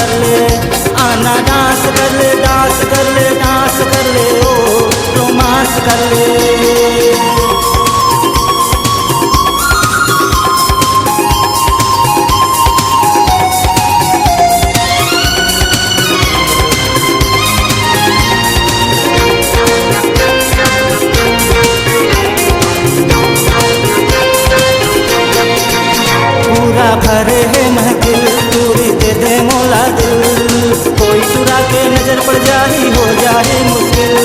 कर ले, आना डांस कर ले, डांस कर ले, डांस कर ले, ओ रोमांस कर ले। पूरा भरे है महफिल, पूरी दे दे मोला दिल, कोई चुरा के नजर पड़ जाही हो जाए मुश्किल।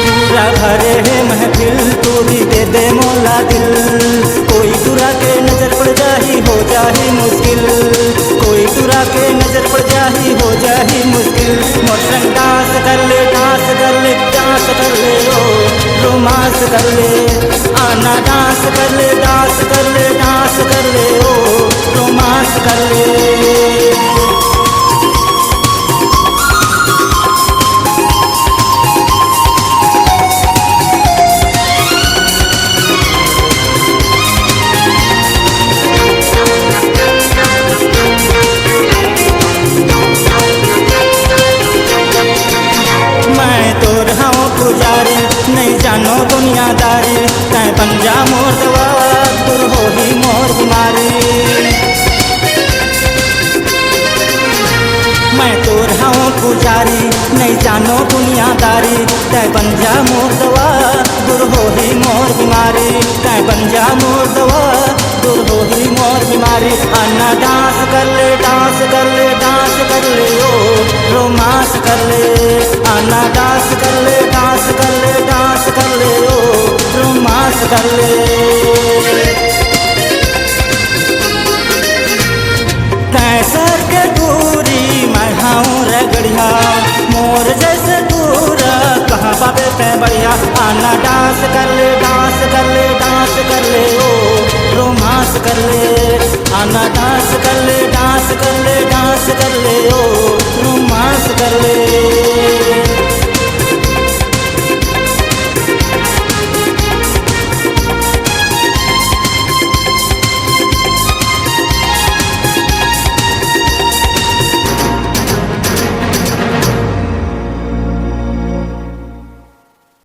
पूरा भरे है महफिल, पूरी दे दे मोला दिल, कोई चुरा के नजर पड़ जाही हो जाए मुश्किल, कोई चुरा के नजर पड़ जाही हो जाए मुश्किल। मोर संग डांस कर ले, डांस कर ले, डांस कर ले, ओ रोमांस कर ले, आना डांस कर ले, डांस कर ले, डांस कर ले, ओ रोमांस कर ले। पुजारी नहीं जानो दुनियादारी, तै बन जा मोर दवा, दूर हो ही मोर बीमारी। मैं तोर हूँ पुजारी नहीं जानो दुनियादारी, तै बन जा मोर दवा, दूर हो ही मोर बीमारी, तै बन जा मोर दवा, दूर हो ही मोर बीमारी। आना डांस कर ले, डांस कर ले, डांस कर ले, ओ रोमांस कर ले, आना डांस कर ले, डांस कर ले, डांस कर ले, ओ रोमांस कर ले। कैसर के दूरी मैं हाऊं रगड़िया, मोर जैसे दूर कहाँ पावे ते बढ़िया। आना डांस कर ले, डांस कर ले, डांस कर ले, ओ रोमांस कर ले, आना डांस कर ले, डांस कर ले, डांस कर ले, ओ